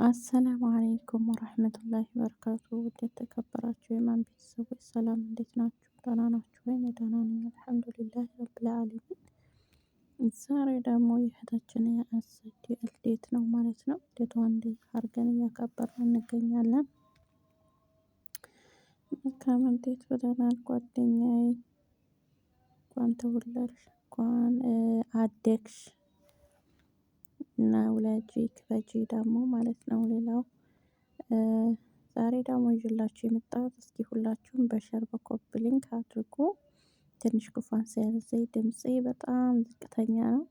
አሰላሙ አለይኩም ወራህመቱላሂ ወበረካቱ። ውድ የተከበራችሁ የማን ቤተሰቦች ሰላም እንዴት ናችሁ? ደህና ናችሁ ወይ? እኔ ደህና ነኝ አልሐምዱሊላህ ረብል ዓለሚን። ዛሬ ደግሞ የእህታችን የአሰዲ ልደት ነው ማለት ነው። ልደቷን እንዴት አድርገን እያከበርን እንገኛለን። መልካም ልደት ብለናል ጓደኛዬ። እንኳን ተወለድሽ፣ እንኳን አደግሽ እና ውለጂ ክበጂ ደግሞ ማለት ነው። ሌላው ዛሬ ደግሞ ይዤላችሁ የመጣሁት እስኪ ሁላችሁም በሸር በኮፒ ሊንክ አድርጉ። ትንሽ ጉንፋን ስለያዘኝ ድምፄ በጣም ዝቅተኛ ነው፣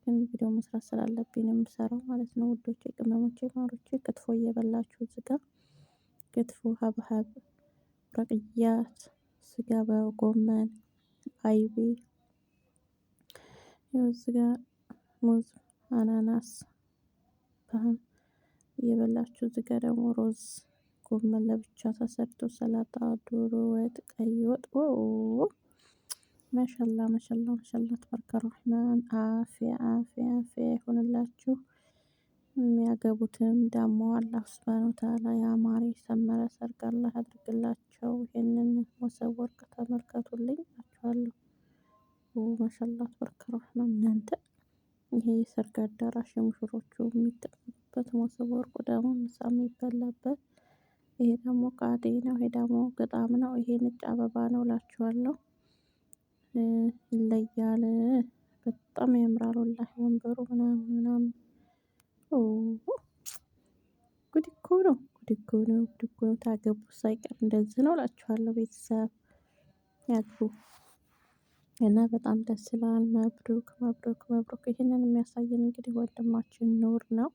ግን ቪዲዮ መስራት ስላለብኝ ነው የምሰራው ማለት ነው። ውዶቼ፣ ቅመሞቼ፣ ማሮቼ ክትፎ እየበላችሁ እዚህ ጋር ክትፎ፣ ሀብሀብ፣ ረቅያት፣ ስጋ በጎመን አይቤ፣ ይኸው እዚህ ጋር ሙዝ፣ አናናስ እየበላችሁ እዚህ ጋር ደግሞ ሮዝ ጎመን ለብቻ ተሰርቶ ሰላጣ፣ ዶሮ ወጥ፣ ቀይ ወጥ ማሻላ ማሻላ ማሻላ ተባረከ ረህማን። አፊያ አፊያ አፊያ ይሁንላችሁ። የሚያገቡትም ደግሞ አላህ ሱብሃነሁ ወተዓላ ያማረ የሰመረ ሰርግ አላህ ያድርግላቸው። ይሄንን መሶበ ወርቅ ተመልከቱልኝ እላችኋለሁ። ማሻላ ተባረከ ረህማን። እናንተ ይሄ የሰርግ አዳራሽ የሙሽሮቹ የሚቀመጡበት መሶበ ወርቁ ደግሞ ምሳ የሚበላበት፣ ይሄ ደግሞ ቃጤ ነው፣ ይሄ ደግሞ ግጣም ነው፣ ይሄ ነጭ አበባ ነው እላችኋለሁ። ይለያል። በጣም ያምራል ወላሂ ወንበሩ ምናምን ምናምን። ጉድ እኮ ነው፣ ጉድ እኮ ነው፣ ጉድ እኮ ነው። ታገቡ ሳይቀር እንደዚህ ነው እላችኋለሁ። ቤተሰብ ያግቡ እና በጣም ደስ ይላል። መብሩክ መብሩክ መብሩክ። ይህንን የሚያሳየን እንግዲህ ወንድማችን ኑር ነው።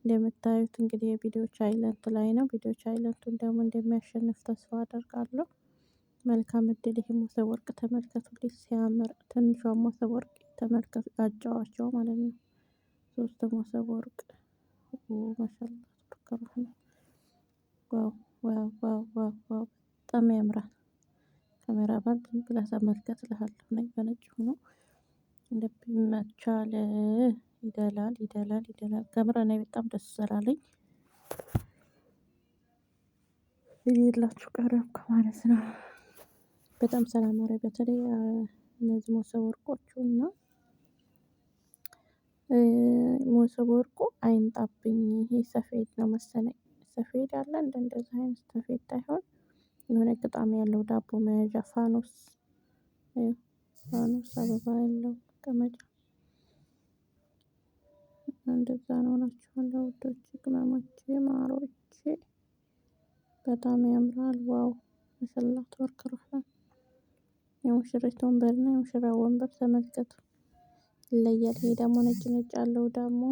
እንደምታዩት እንግዲህ የቪዲዮ ቻይለንት ላይ ነው። ቪዲዮ ቻይለንቱን ደግሞ እንደሚያሸንፍ ተስፋ አደርጋለሁ። መልካም እድል። ይሄ መሶበ ወርቅ ተመልከቱልኝ ሲያምር። ትንሿን መሶበ ወርቅ ተመልከቱ፣ አጫዋቸው ማለት ነው። ሶስት መሶበ ወርቅ ማሻአላ ተባረከ። ዋው ዋው ዋው ዋው ዋው በጣም ያምራል። ካሜራ ባል ብለህ ተመልከት እልሃለሁ። ነኝ በነጭ ሆኖ እንደሚመቻል ይደላል ይደላል ይደላል። ከምር እኔ በጣም ደስ ስላለኝ ይዤላችሁ ቀረብኩ ማለት ነው። በጣም ስላማረ በተለይ እነዚህ መሶበ ወርቆቹና መሶበ ወርቁ አይንጣብኝ። ይሄ ሰፌድ ነው መሰለኝ። ሰፌድ አለ እንደዚህ አይነት ሰፌድ ሳይሆን የሆነ ግጣም ያለው ዳቦ መያዣ ፋኖስ፣ ፋኖስ አበባ ያለው መቀመጫ እንደዛ ነው እላችኋለሁ ውዶቼ፣ ቅመሞቼ፣ ማሮቼ። በጣም ያምራል። ዋው ማሻአላ ተባረከ ረህማን። የሙሽሪት ወንበርና የሙሽራው ወንበር ተመልከቱ፣ ይለያል። ይሄ ደግሞ ነጭ ነጭ ያለው ደግሞ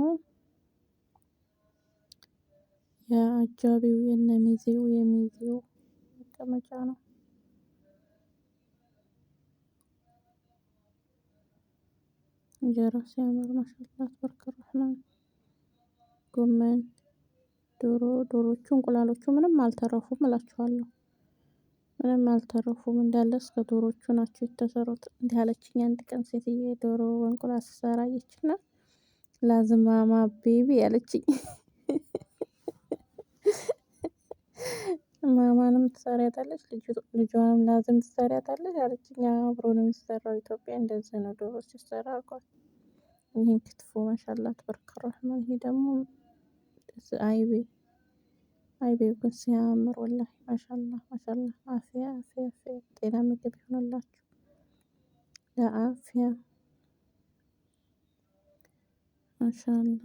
የአጃቢው የሚዜው መቀመጫ ነው። እንጀራ ሲያምር ማሻአላ ተባረከ ረህማን። ጎመን፣ ዶሮቹ እንቁላሎቹ ምንም አልተረፉም እላችኋለሁ። ምንም አልተረፉም እንዳለ እስከ ዶሮቹ ናቸው የተሰሩት። እንዲህ አለችኝ አንድ ቀን ሴትዬ ዶሮ እንቁላል ስትሰራ አየችና ላዝማማ ቤቢ አለችኝ። ማማንም ትሰሪያታለሽ ልጇንም ላዝም ትሰሪያታለሽ አለችኝ። አብሮ ነው የሚሰራው ኢትዮጵያ እንደዚህ ነው ዶሮ ሲሰራ አልኳት። ይሄን ክትፎ ማሻአላ ተባረከ ረህማን። ይሄ ደግሞ አይቤው ግን ሲያምር ወላሂ ማሻአላ ማሻአላ። አፊያ አፊያ አፊያ። ጤና ምግብ ይሆንላችሁ ለአፊያ ማሻአላ።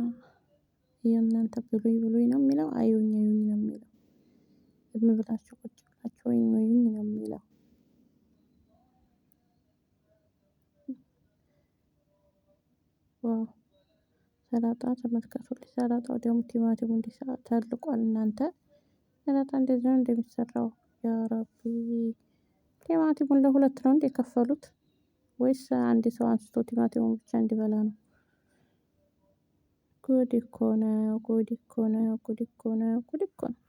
የእናንተ ብሉይ ብሉይ ነው የሚለው አዩኝ አዩኝ ነው የሚለው። ዝም ብላችሁ ቁጭ ብላችሁ ወይኝ ወይኝ ነው የሚለው። ዋው ሰላጣ ተመልከቱልኝ። ሰላጣው ደግሞ ቲማቲሙ እንዲህ ተልቋል። እናንተ ሰላጣ እንደዚህ ነው እንደሚሰራው? ያ ረቢ። ቲማቲሙን ለሁለት ነው እንዴ የከፈሉት? ወይስ አንድ ሰው አንስቶ ቲማቲሙን ብቻ እንዲበላ ነው? ጉድ እኮ ነው፣ ጉድ እኮ ነው፣ ጉድ እኮ ነው፣ ጉድ እኮ ነው።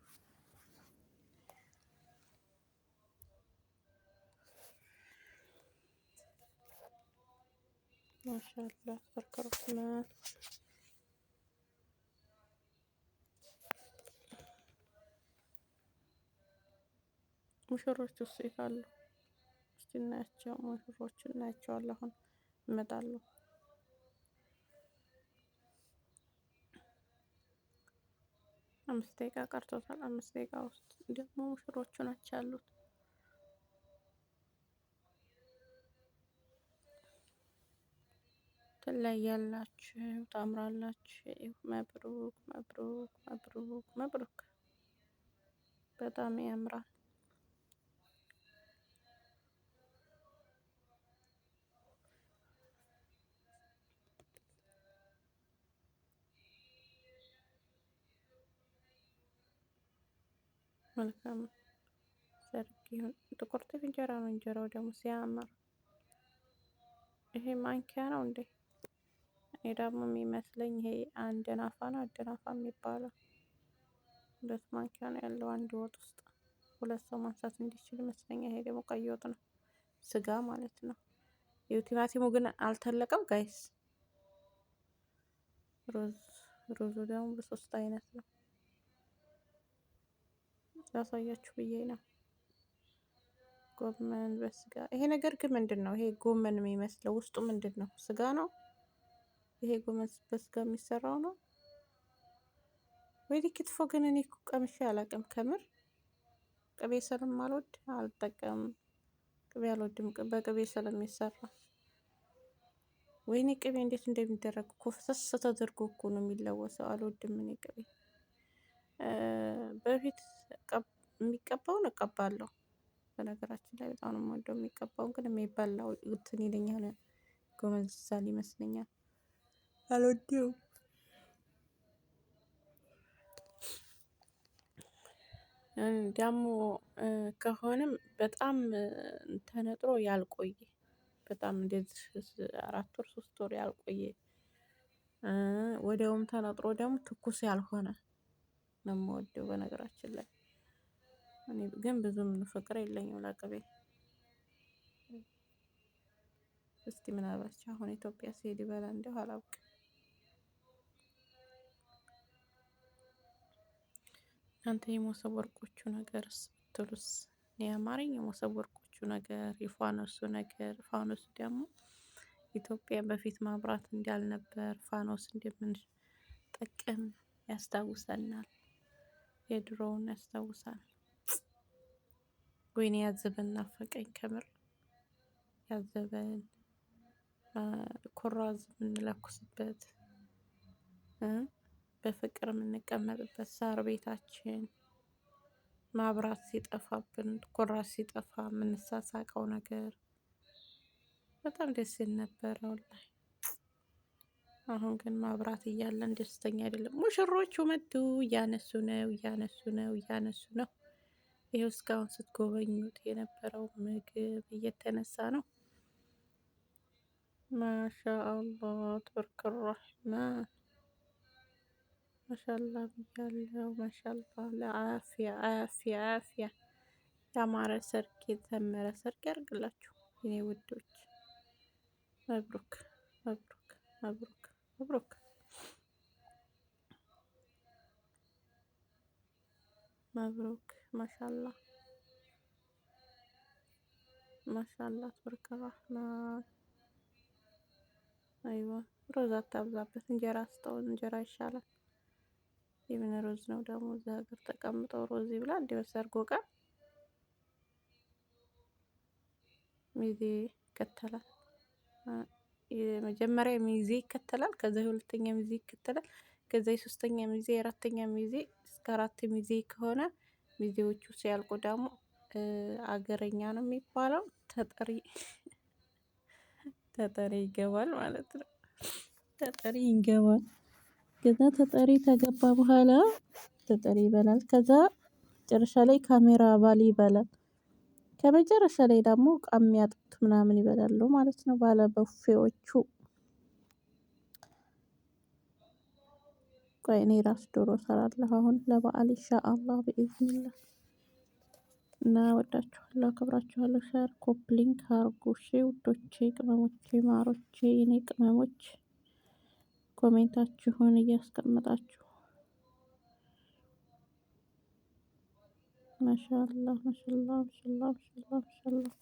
ማሻአላ ተባረከ ረህማን። ሙሽሮች ውስጥ ይካሉ እስቲ እናያቸው። ሙሽሮች እናያቸዋለን። አሁን ይመጣሉ። 5 ደቂቃ ቀርቶታል። 5 ደቂቃ ውስጥ ደግሞ ሙሽሮቹ ናቸው ያሉት። ትለያላችሁ፣ ታምራላችሁ። መብሩክ መብሩክ መብሩክ መብሩክ። በጣም ያምራል። መልካም ሰርግ ይሁን። ጥቁር ጤፍ እንጀራ ነው። እንጀራው ደግሞ ሲያምር። ይሄ ማንኪያ ነው እንዴ? እኔ ደግሞ የሚመስለኝ ይሄ አንደናፋ ነው። አንደናፋ የሚባለው 2 ማንኪያ ነው ያለው አንድ ወጥ ውስጥ 2 ሰው ማንሳት እንዲችል ይመስለኛል። ይሄ ደግሞ ቀይ ወጥ ነው፣ ስጋ ማለት ነው። ቲማቲሙ ግን አልተለቀም ጋይስ። ሩዙ ደግሞ በ3 አይነት ነው። ላሳያችሁ ብዬ ነው። ጎመን በስጋ። ይሄ ነገር ግን ምንድን ነው? ይሄ ጎመን የሚመስለው ውስጡ ምንድን ነው? ስጋ ነው? ይሄ ጎመን በስጋ የሚሰራው ነው ወይ? ክትፎ ግን እኔ እኮ ቀምሼ አላውቅም ከምር። ቅቤ ስለማልወድ አልጠቀምም። ቅቤ አልወድም በቅቤ ስለሚሰራ። ወይኔ ቅቤ እንዴት እንደሚደረግ እኮ ፍሰስ ተደርጎ እኮ ነው የሚለወሰው። አልወድም እኔ ቅቤ። በፊት የሚቀባውን እቀባለሁ። በነገራችን ላይ በጣም ነው የምወደው የሚቀባውን፣ ግን የሚበላው እንትን ይለኛል፣ ጎመንሳል ይመስለኛል። አልወደውም። ደግሞ ከሆነም በጣም ተነጥሮ ያልቆየ፣ በጣም እንደዚህ 4 ወር 3 ወር ያልቆየ፣ ወዲያውም ተነጥሮ ደግሞ ትኩስ ያልሆነ ነው የምወደው። በነገራችን ላይ እኔ ግን ብዙም ፍቅር የለኝም ለቅቤ። እስቲ ምናልባት አሁን ኢትዮጵያ ሲሄድ ይበላ እንደው አላውቅም። እናንተ የሞሰብ ወርቆቹ ነገርስ ብትሉስ? እኔ ያማረኝ የሞሰብ ወርቆቹ ነገር፣ የፋኖሱ ነገር። ፋኖሱ ደግሞ ኢትዮጵያ በፊት ማብራት እንዳልነበር ፋኖስ እንደምንጠቀም ያስታውሰናል። የድሮውን ያስታውሳል። ወይኔ ያዘበን ናፈቀኝ ከምር። ያዘበን ኩራዝ የምንለኩስበት፣ በፍቅር የምንቀመጥበት ሳር ቤታችን፣ ማብራት ሲጠፋብን ኩራዝ ሲጠፋ የምንሳሳቀው ነገር በጣም ደስ ይል ነበር ወላሂ። አሁን ግን ማብራት እያለን ደስተኛ አይደለም። ሙሽሮቹ መጡ፣ እያነሱ ነው እያነሱ ነው እያነሱ ነው። ይሄው እስካሁን ስትጎበኙት የነበረው ምግብ እየተነሳ ነው። ማሻአላህ ተበረከ ረህማን። ማሻአላህ ብያለሁ። ማሻአላህ ለአፍያ አፍያ አፍያ። ያማረ ሰርግ የሰመረ ሰርግ ያርግላችሁ የኔ ውዶች። መብሩክ መብሩክ መብሩክ መብሩክ መብሩክ። ማሻአላህ ማሻአላህ ተበረከ ረህማን። አይዋ ሮዝ አታብዛበት፣ እንጀራ ስጠው፣ እንጀራ ይሻላል። የምን ሮዝ ነው ደግሞ? እዛ ሀገር ተቀምጠው ሮዝ ይብላ እንዴ በሰርጉ ቀን? ሚዜ ይከተላል። የመጀመሪያ ሚዜ ይከተላል፣ ከዛ የሁለተኛ ሚዜ ይከተላል፣ ከዛ የሶስተኛ ሚዜ፣ የአራተኛ ሚዜ እስከ 4 ሚዜ ከሆነ ሚዜዎቹ ሲያልቁ ደግሞ አገረኛ ነው የሚባለው ተጠሪ ተጠሪ ይገባል ማለት ነው። ተጠሪ ይገባል። ከዛ ተጠሪ ከገባ በኋላ ተጠሪ ይበላል። ከዛ መጨረሻ ላይ ካሜራ ባል ይበላል። ከመጨረሻ ላይ ደግሞ እቃ የሚያጥቡት ምናምን ይበላሉ ማለት ነው ባለ ቡፌዎቹ። ቆይ እኔ ራስ ዶሮ እሰራለሁ አሁን ለበአል ኢንሻአላህ በኢዝኒላህ። እና ወዳችኋለሁ፣ አከብራችኋለሁ። ሸር ኮፒ ሊንክ አርጉ እሺ ውዶቼ፣ ቅመሞቼ፣ ማሮቼ፣ የኔ ቅመሞች። ኮሜንታችሁን እያስቀመጣችሁ ማሻአላህ ማሻአላህ ማሻአላህ ማሻአላህ ማሻአላህ